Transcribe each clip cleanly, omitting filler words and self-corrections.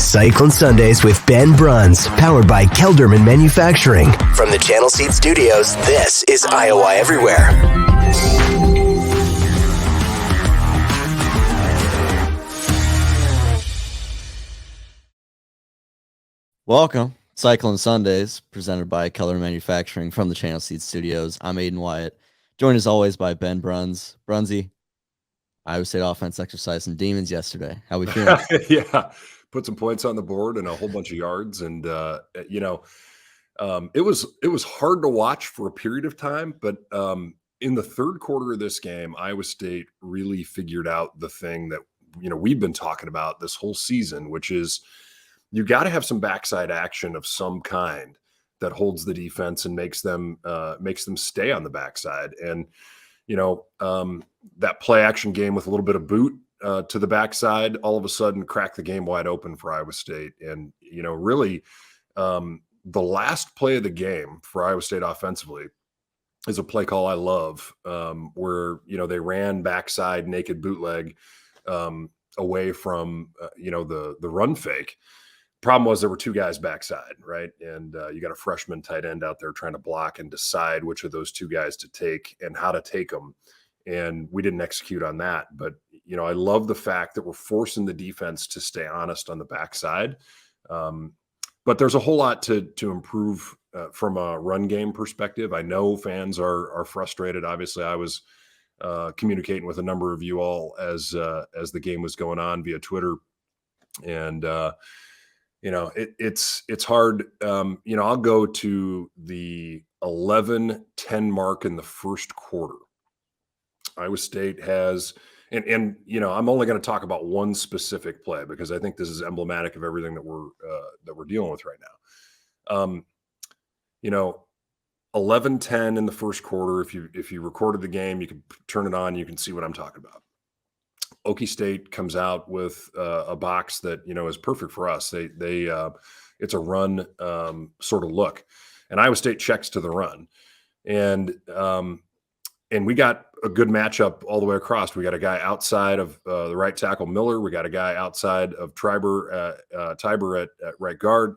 Cyclone Sundays with Ben Bruns, powered by Kelderman Manufacturing. From the Channel Seed Studios, this is Iowa Everywhere. Welcome, Cyclone Sundays, presented by Kelderman Manufacturing from the Channel Seed Studios. I'm Aiden Wyatt, joined as always by Ben Bruns. Brunsy, Iowa State offense exercised some demons yesterday. How we feeling? Yeah, put some points on the board and a whole bunch of yards, and it was hard to watch for a period of time, but in the third quarter of this game, Iowa State really figured out the thing that we've been talking about this whole season, which is you got to have some backside action of some kind that holds the defense and makes them stay on the backside. And that play action game with a little bit of boot to the backside all of a sudden cracked the game wide open for Iowa State. And really the last play of the game for Iowa State offensively is a play call I love, where they ran backside naked bootleg away from the run fake. Problem was there were two guys backside, right? And you got a freshman tight end out there trying to block and decide which of those two guys to take and how to take them. And we didn't execute on that. But, I love the fact that we're forcing the defense to stay honest on the backside. But there's a whole lot to improve from a run game perspective. I know fans are frustrated. Obviously, I was communicating with a number of you all as the game was going on via Twitter. And, it's hard. I'll go to the 11-10 mark in the first quarter. Iowa State has, and I'm only going to talk about one specific play because I think this is emblematic of everything that we're dealing with right now. 11-10 in the first quarter. If you recorded the game, you can turn it on. You can see what I'm talking about. Okie State comes out with a box that is perfect for us. It's a run sort of look, and Iowa State checks to the run, and we got a good matchup all the way across. We got a guy outside of the right tackle Miller. We got a guy outside of Tiber at right guard.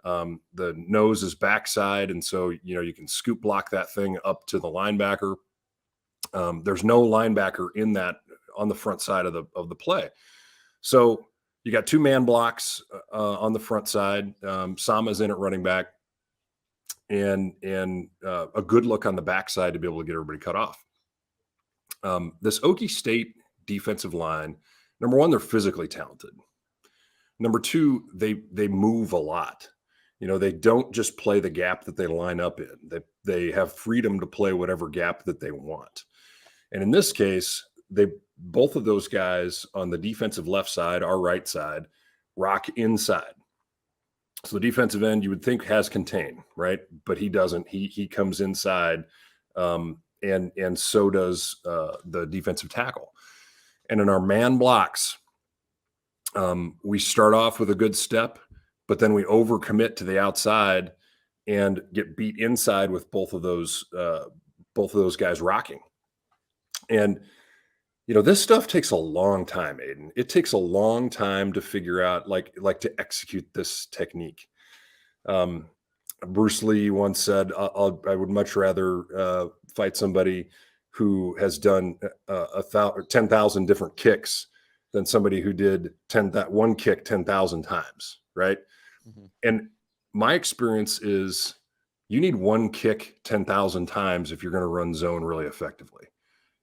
The nose is backside, and so you can scoop block that thing up to the linebacker. There's no linebacker in that on the front side of the play. So you got two man blocks on the front side. Sama's in at running back and a good look on the backside to be able to get everybody cut off. This Okie State defensive line, number one, they're physically talented. Number two, they move a lot. They don't just play the gap that they line up in. They have freedom to play whatever gap that they want. And in this case, both of those guys on the defensive left side, our right side, rock inside. So the defensive end you would think has contain, right? But he doesn't. He comes inside, and so does the defensive tackle. And in our man blocks, we start off with a good step, but then we overcommit to the outside and get beat inside with both of those guys rocking. And this stuff takes a long time, Aiden. It takes a long time to figure out, like to execute this technique. Bruce Lee once said, I would much rather fight somebody who has done 10,000 different kicks than somebody who did one kick 10,000 times, right? Mm-hmm. And my experience is you need one kick 10,000 times if you're going to run zone really effectively.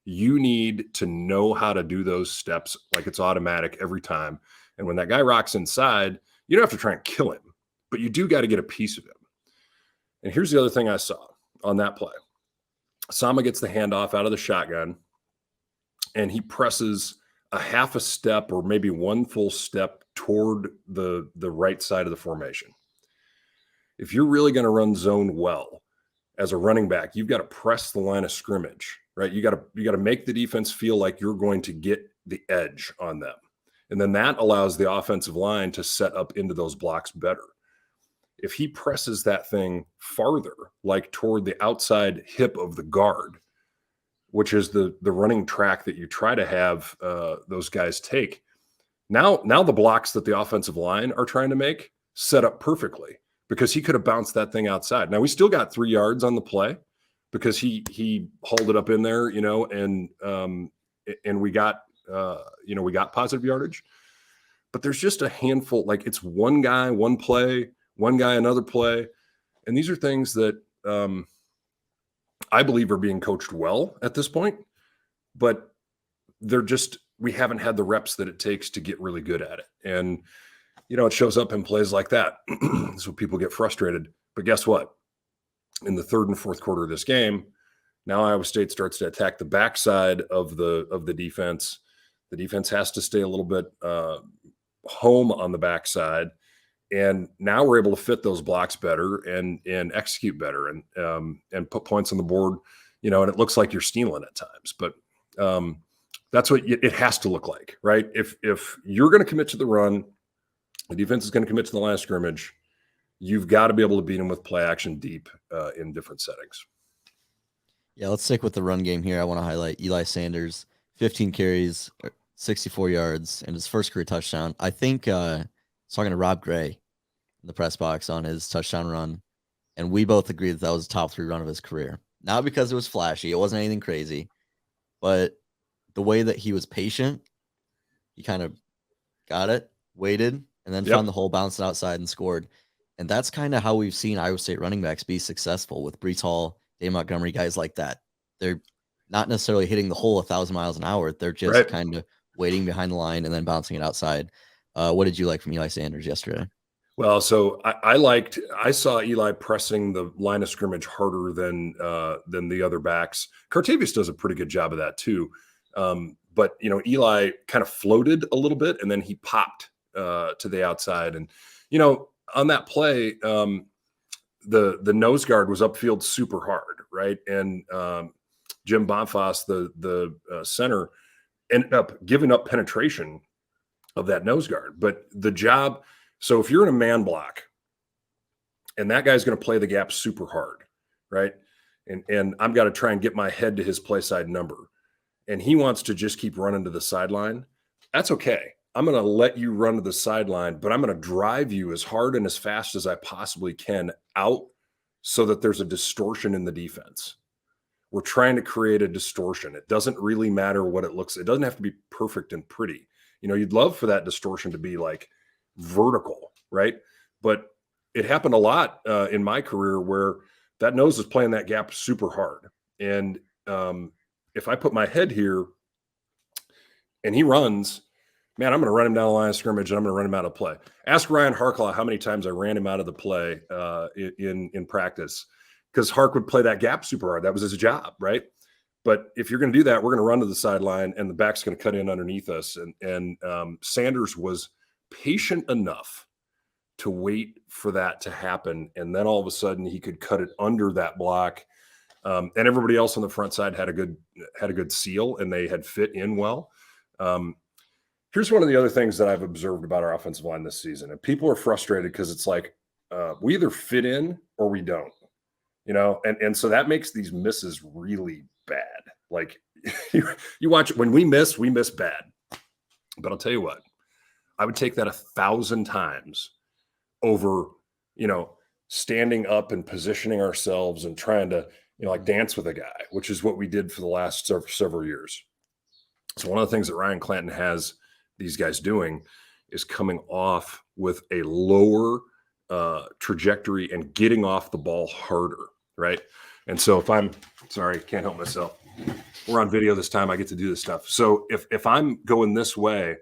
You need to know how to do those steps like it's automatic every time. And when that guy rocks inside, you don't have to try and kill him, but you do got to get a piece of him. And here's the other thing I saw on that play. Sama gets the handoff out of the shotgun, and he presses a half a step or maybe one full step toward the right side of the formation. If you're really going to run zone well as a running back, you've got to press the line of scrimmage. Right, you got to make the defense feel like you're going to get the edge on them, and then that allows the offensive line to set up into those blocks better. If he presses that thing farther, like toward the outside hip of the guard, which is the running track that you try to have those guys take, Now the blocks that the offensive line are trying to make set up perfectly because he could have bounced that thing outside. Now we still got 3 yards on the play because he hauled it up in there, and we got we got positive yardage. But there's just a handful, like it's one guy, one play, one guy, another play. And these are things that I believe are being coached well at this point, but we haven't had the reps that it takes to get really good at it. And, it shows up in plays like that. So people get frustrated. But guess what? In the third and fourth quarter of this game, now Iowa State starts to attack the backside of the defense. The defense has to stay a little bit home on the backside. And now we're able to fit those blocks better and execute better and put points on the board, and it looks like you're stealing at times. But that's what it has to look like, right? If you're going to commit to the run, the defense is going to commit to the line of scrimmage, you've got to be able to beat them with play action deep in different settings. Yeah, let's stick with the run game here. I want to highlight Eli Sanders, 15 carries, 64 yards, and his first career touchdown. I think I was talking to Rob Gray in the press box on his touchdown run, and we both agreed that was a top 3 run of his career. Not because it was flashy. It wasn't anything crazy, but the way that he was patient, he kind of got it, waited, and then found the hole, bounced it outside, and scored. And that's kind of how we've seen Iowa State running backs be successful with Breece Hall, Dave Montgomery, guys like that. They're not necessarily hitting the hole 1,000 miles an hour. They're just kind of waiting behind the line and then bouncing it outside. What did you like from Eli Sanders yesterday? Well, so I saw Eli pressing the line of scrimmage harder than the other backs. Cartavius does a pretty good job of that too. But Eli kind of floated a little bit and then he popped to the outside. And, on that play, the nose guard was upfield super hard, right? And Jim Bonfoss, the center, ended up giving up penetration of that nose guard. But the job, so if you're in a man block and that guy's going to play the gap super hard, right? And I've got to try and get my head to his play side number. And he wants to just keep running to the sideline. That's okay. I'm going to let you run to the sideline, but I'm going to drive you as hard and as fast as I possibly can out so that there's a distortion in the defense. We're trying to create a distortion. It doesn't really matter what it looks. It doesn't have to be perfect and pretty. You'd love for that distortion to be like vertical, right? But it happened a lot in my career where that nose is playing that gap super hard. And if I put my head here and he runs, man, I'm going to run him down the line of scrimmage and I'm going to run him out of play. Ask Ryan Harklaw how many times I ran him out of the play in practice, because Hark would play that gap super hard. That was his job, right? But if you're going to do that, we're going to run to the sideline and the back's going to cut in underneath us. And Sanders was patient enough to wait for that to happen. And then all of a sudden he could cut it under that block. And everybody else on the front side had a good seal and they had fit in well. Here's one of the other things that I've observed about our offensive line this season. And people are frustrated because it's like we either fit in or we don't, and so that makes these misses really bad. Like you watch it, when we miss bad. But I'll tell you what, I would take that 1,000 times over, standing up and positioning ourselves and trying to, like dance with a guy, which is what we did for the last several years. So one of the things that Ryan Clanton has these guys doing is coming off with a lower trajectory and getting off the ball harder, right? And so if I'm sorry, can't help myself. We're on video this time. I get to do this stuff. So if I'm going this way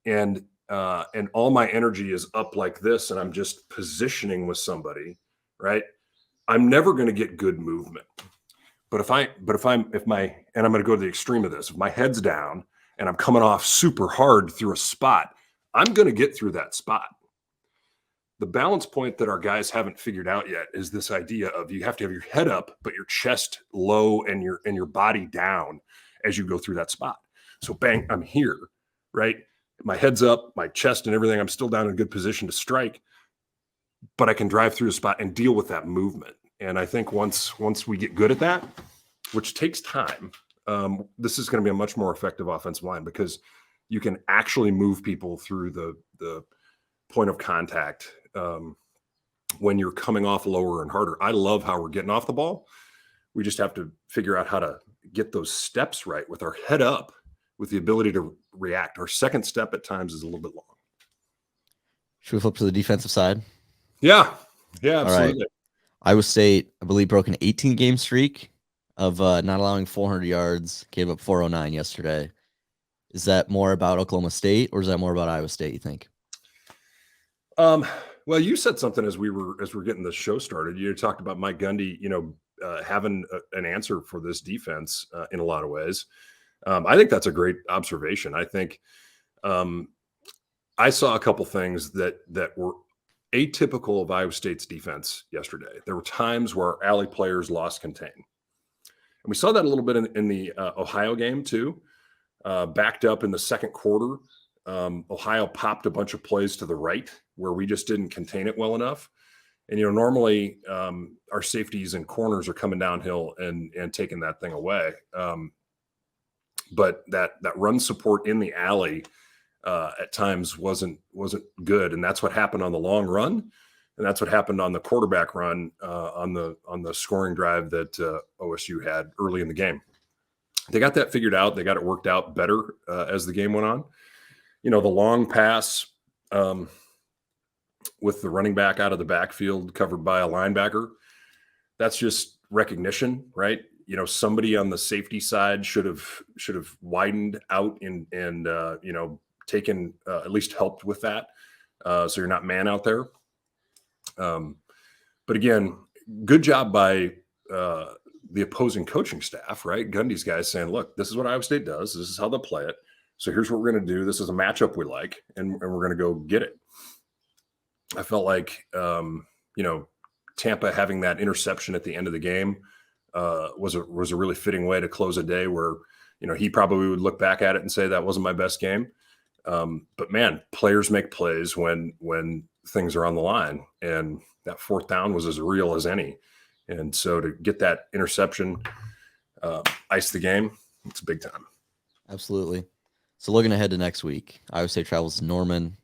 and all my energy is up like this and I'm just positioning with somebody, right? I'm never going to get good movement. But I'm going to go to the extreme of this. If my head's down and I'm coming off super hard through a spot, I'm going to get through that spot. The balance point that our guys haven't figured out yet is this idea of you have to have your head up, but your chest low and your body down as you go through that spot. So bang, I'm here, right? My head's up, my chest and everything. I'm still down in a good position to strike, but I can drive through a spot and deal with that movement. And I think once we get good at that, which takes time, this is going to be a much more effective offensive line because you can actually move people through the point of contact when you're coming off lower and harder. I love how we're getting off the ball. We just have to figure out how to get those steps right with our head up, with the ability to react. Our second step at times is a little bit long. Should we flip to the defensive side? Yeah, All absolutely. right. Iowa State, I believe, broke an 18-game streak of not allowing 400 yards, gave up 409 yesterday. Is that more about Oklahoma State, or is that more about Iowa State, you think? Well, you said something as we're getting the show started. You talked about Mike Gundy, having an answer for this defense in a lot of ways. I think that's a great observation. I think I saw a couple things that were atypical of Iowa State's defense yesterday. There were times where alley players lost contain. And we saw that a little bit in the Ohio game too. Backed up in the second quarter, Ohio popped a bunch of plays to the right where we just didn't contain it well enough. And, normally our safeties and corners are coming downhill and taking that thing away. But that run support in the alley at times wasn't good. And that's what happened on the long run. And that's what happened on the quarterback run on the scoring drive that OSU had early in the game. They got that figured out. They got it worked out better as the game went on. The long pass with the running back out of the backfield covered by a linebacker, that's just recognition, right? Somebody on the safety side should have widened out and taken at least helped with that. So you're not man out there. But again, good job by the opposing coaching staff, right? Gundy's guys saying, look, this is what Iowa State does. This is how they'll play it. So here's what we're going to do. This is a matchup we like, and we're going to go get it. I felt like, Tampa having that interception at the end of the game was a really fitting way to close a day where, he probably would look back at it and say that wasn't my best game. But man, players make plays when things are on the line, and that fourth down was as real as any. And so to get that interception, ice the game, it's big time. Absolutely. So looking ahead to next week, Iowa State travels to Norman.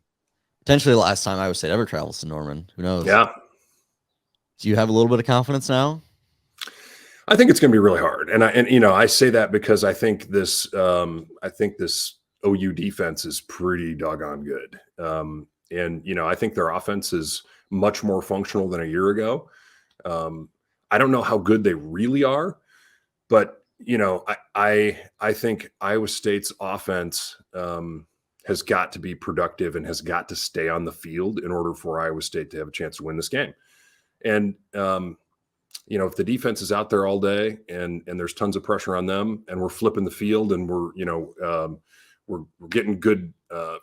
Potentially the last time Iowa State ever travels to Norman. Who knows? Yeah. Do you have a little bit of confidence now? I think it's going to be really hard. And I say that because I think this OU defense is pretty doggone good. I think their offense is much more functional than a year ago. I don't know how good they really are, but I think Iowa State's offense has got to be productive and has got to stay on the field in order for Iowa State to have a chance to win this game. And if the defense is out there all day and there's tons of pressure on them, and we're flipping the field and we're getting good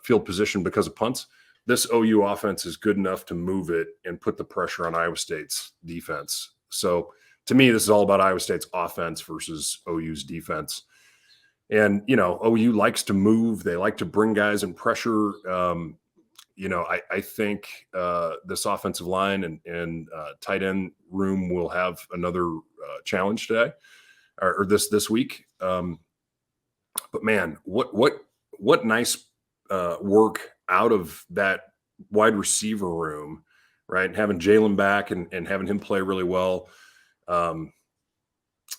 field position because of punts, this OU offense is good enough to move it and put the pressure on Iowa State's defense. So to me, this is all about Iowa State's offense versus OU's defense. And, OU likes to move. They like to bring guys in pressure. I think this offensive line and tight end room will have another challenge today or this week. But man, what nice work out of that wide receiver room, right? And having Jalen back and having him play really well.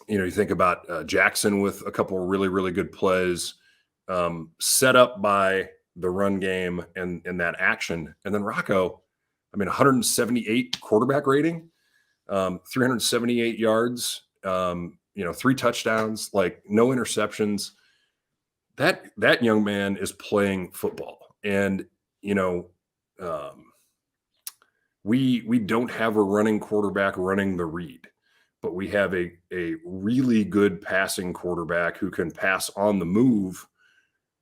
You think about Jackson with a couple of really, really good plays set up by the run game and that action. And then Rocco, 178 quarterback rating, 378 yards, 3 touchdowns, like no interceptions. That young man is playing football. And, we don't have a running quarterback running the read, but we have a really good passing quarterback who can pass on the move.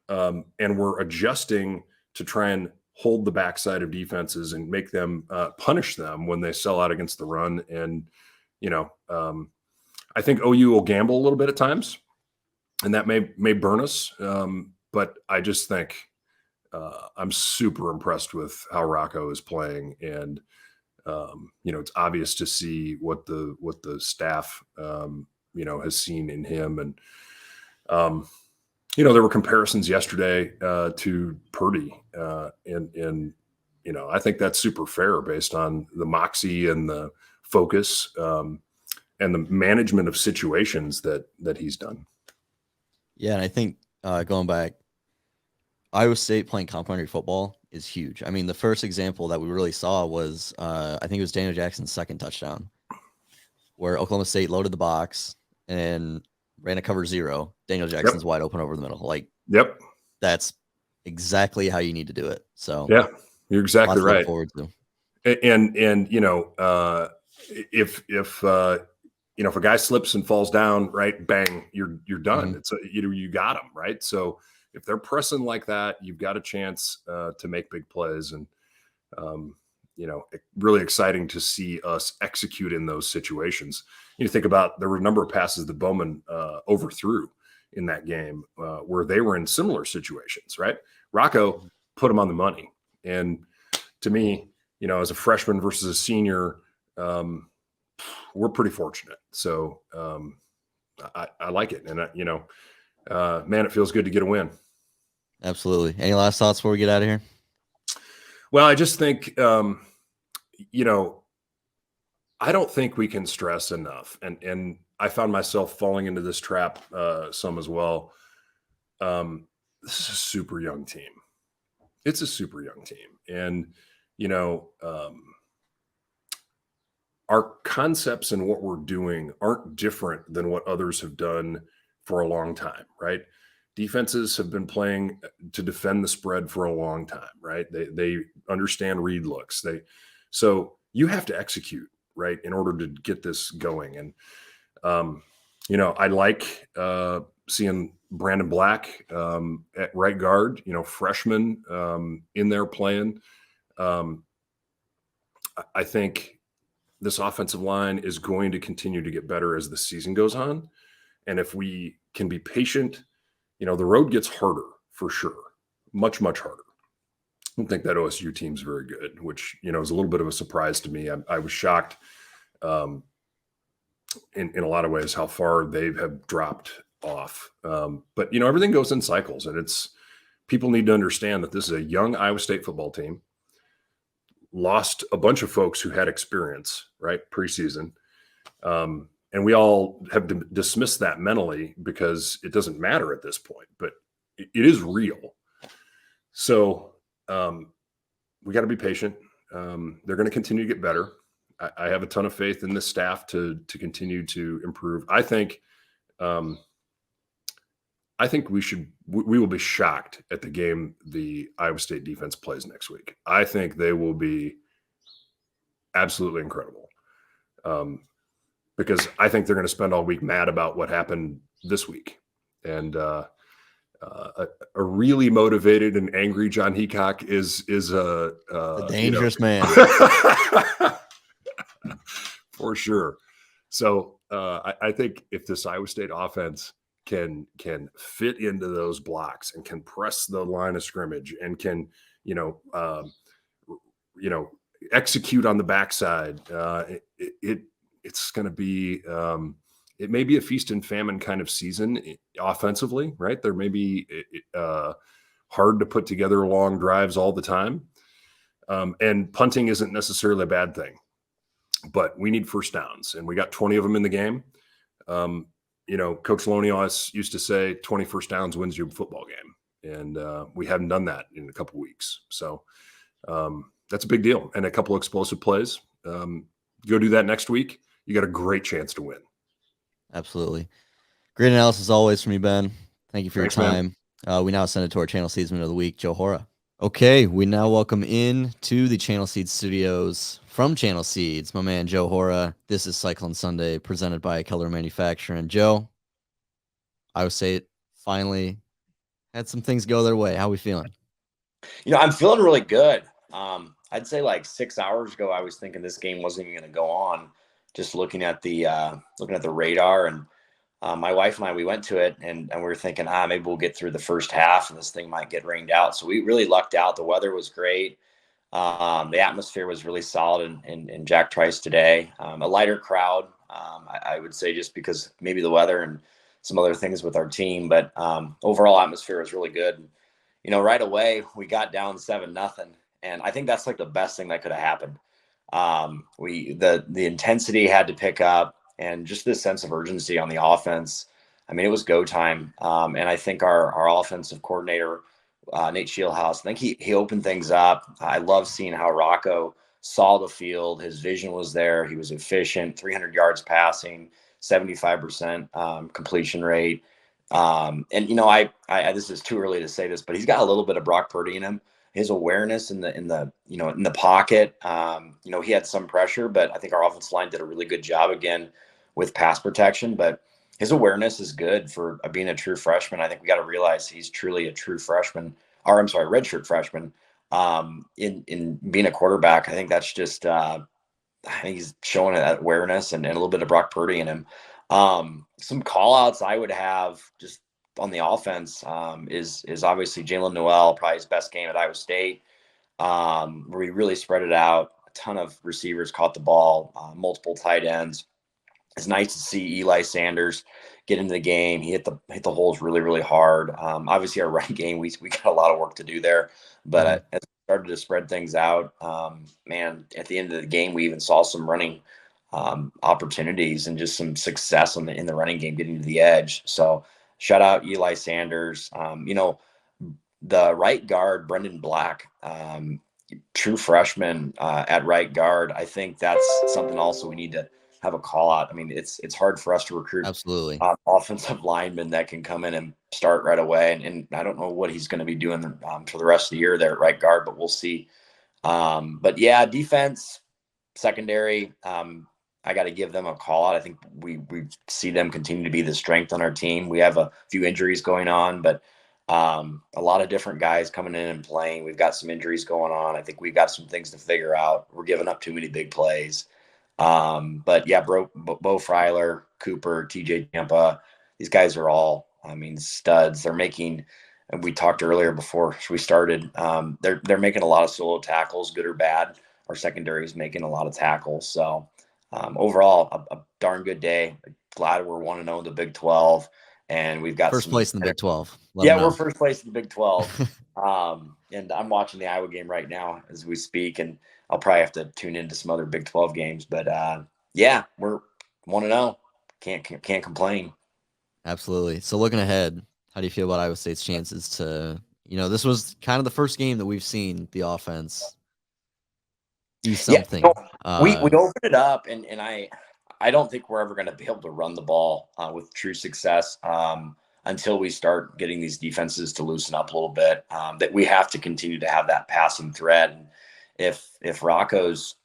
And we're adjusting to try and hold the backside of defenses and make them punish them when they sell out against the run. And, I think OU will gamble a little bit at times, and that may burn us. But I just think I'm super impressed with how Rocco is playing. And, it's obvious to see what the staff, has seen in him. And, There were comparisons yesterday to Purdy, and I think that's super fair based on the moxie and the focus and the management of situations that he's done. Yeah, and I think going back, Iowa State playing complementary football is huge. I mean, the first example that we really saw was I think it was Daniel Jackson's second touchdown, where Oklahoma State loaded the box and ran a cover 0. Daniel Jackson's wide open over the middle. Yep, that's exactly how you need to do it. So yeah, you're exactly right. Forward to. And if if a guy slips and falls down, right, bang, you're done. Mm-hmm. It's you got him, right? So if they're pressing like that, you've got a chance to make big plays, and really exciting to see us execute in those situations. You think about, there were a number of passes that Bowman overthrew in that game where they were in similar situations, right? Rocco put them on the money, and to me, as a freshman versus a senior, we're pretty fortunate. So I like it, and man, it feels good to get a win. Absolutely. Any last thoughts before we get out of here? Well, I just think, I don't think we can stress enough, and I found myself falling into this trap some as well. This is a super young team. It's a super young team, and our concepts and what we're doing aren't different than what others have done for a long time, right? Defenses have been playing to defend the spread for a long time, right? They understand read looks. So you have to execute, right, in order to get this going. And I like seeing Brandon Black at right guard, freshman in there playing. I think this offensive line is going to continue to get better as the season goes on. And if we can be patient, the road gets harder for sure. Much, much harder. I don't think that OSU team's very good, which, is a little bit of a surprise to me. I was shocked in a lot of ways how far they have dropped off. But, everything goes in cycles, and people need to understand that this is a young Iowa State football team. Lost a bunch of folks who had experience, right, preseason. And we all have dismissed that mentally because it doesn't matter at this point, but it is real. So we got to be patient. They're going to continue to get better. I have a ton of faith in this staff to continue to improve. I think we will be shocked at the game the Iowa State defense plays next week. I think they will be absolutely incredible. Because I think they're going to spend all week mad about what happened this week. And a really motivated and angry John Heacock is a dangerous man. For sure. So I think if this Iowa State offense can fit into those blocks and can press the line of scrimmage and can, execute on the backside, it's going to be it may be a feast and famine kind of season offensively, right? There may be hard to put together long drives all the time. And punting isn't necessarily a bad thing, but we need first downs, and we got 20 of them in the game. Coach Loney always used to say 20 first downs wins you a football game. And we haven't done that in a couple of weeks. So that's a big deal. And a couple of explosive plays. Go do that next week. You got a great chance to win. Absolutely. Great analysis always from you, Ben. Thank you for Thanks, your time. We now send it to our Channel Seedsman of the Week, Joe Hora. Okay, we now welcome in to the Channel Seeds studios from Channel Seeds, my man Joe Hora. This is Cyclone Sunday, presented by Keller Manufacturing. Joe, Iowa State finally had some things go their way. How are we feeling? I'm feeling really good. I'd say like 6 hours ago, I was thinking this game wasn't even going to go on. Just looking at the radar, and my wife and I, we went to it, and we were thinking, maybe we'll get through the first half, and this thing might get rained out. So we really lucked out. The weather was great. The atmosphere was really solid in Jack Trice today. A lighter crowd, I would say, just because maybe the weather and some other things with our team. But overall atmosphere was really good. Right away we got down 7-0, and I think that's like the best thing that could have happened. The intensity had to pick up, and just this sense of urgency on the offense. I mean, it was go time. And I think our offensive coordinator, Nate Shieldhouse, I think he opened things up. I love seeing how Rocco saw the field. His vision was there. He was efficient, 300 yards passing, 75% completion rate. And this is too early to say this, but he's got a little bit of Brock Purdy in him. His awareness in the pocket. He had some pressure, but I think our offensive line did a really good job again with pass protection. But his awareness is good for being a true freshman. I think we got to realize he's truly a true freshman, or I'm sorry, redshirt freshman. In being a quarterback, I think that's just I think he's showing that awareness and a little bit of Brock Purdy in him. Some call outs I would have just on the offense is obviously Jalen Noel, probably his best game at Iowa State, where he really spread it out. A ton of receivers caught the ball, multiple tight ends. It's nice to see Eli Sanders get into the game. He hit the holes really, really hard. Obviously, our running game, we got a lot of work to do there. But as we started to spread things out, at the end of the game, we even saw some running opportunities and just some success in the running game, getting to the edge. So shout out Eli Sanders. The right guard, Brendan Black, true freshman at right guard. I think that's something also we need to have a call out. I mean, it's hard for us to recruit absolutely offensive linemen that can come in and start right away. And I don't know what he's going to be doing for the rest of the year there at right guard, but we'll see. But yeah, defense, secondary, I got to give them a call out. I think we see them continue to be the strength on our team. We have a few injuries going on, but a lot of different guys coming in and playing. We've got some injuries going on. I think we've got some things to figure out. We're giving up too many big plays. But yeah, Bo Freiler, Cooper, TJ Tampa, these guys are all, studs. They're making, and we talked earlier before we started, they're making a lot of solo tackles, good or bad. Our secondary is making a lot of tackles. So overall, a darn good day. Glad we're 1-0 in the Big 12, and we've got first place in the Big 12. We're first place in the Big 12. And I'm watching the Iowa game right now as we speak, and I'll probably have to tune into some other Big 12 games. But we're 1-0. Can't complain. Absolutely. So looking ahead, how do you feel about Iowa State's chances to, this was kind of the first game that we've seen the offense do something. We opened it up, and I don't think we're ever going to be able to run the ball with true success until we start getting these defenses to loosen up a little bit. That we have to continue to have that passing thread. And if Rocco's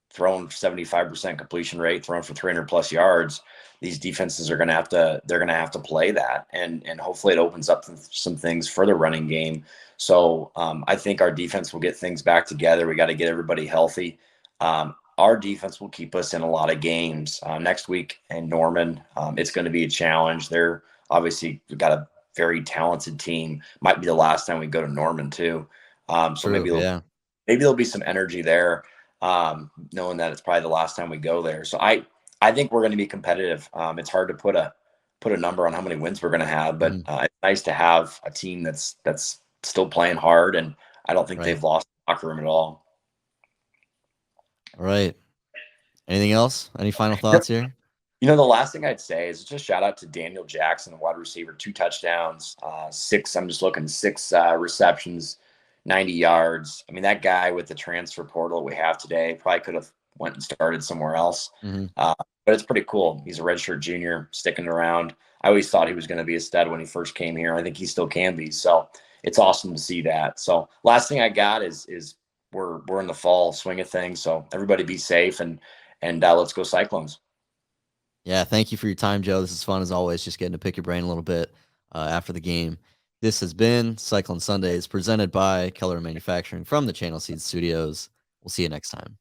throwing 75% completion rate, throwing for 300 plus yards, these defenses are going to have to play that, and hopefully it opens up some things for the running game. So I think our defense will get things back together. We got to get everybody healthy. Our defense will keep us in a lot of games next week in Norman. It's going to be a challenge. They're obviously, we've got a very talented team. Might be the last time we go to Norman too. Maybe there'll be some energy there, knowing that it's probably the last time we go there. So I think we're going to be competitive. It's hard to put a number on how many wins we're going to have, but it's nice to have a team that's still playing hard, and I don't think they've lost the locker room at all. All right. Anything else? Any final thoughts here? The last thing I'd say is just shout out to Daniel Jackson, the wide receiver, 2 touchdowns, 6 receptions, 90 yards. I mean, that guy with the transfer portal we have today probably could have went and started somewhere else. But it's pretty cool. He's a redshirt junior sticking around. I always thought he was going to be a stud when he first came here. I think he still can be. So it's awesome to see that. So last thing I got is we're in the fall swing of things. So everybody be safe and let's go Cyclones. Yeah. Thank you for your time, Joe. This is fun as always, just getting to pick your brain a little bit after the game. This has been Cyclone Sundays presented by Keller Manufacturing from the Channel Seed Studios. We'll see you next time.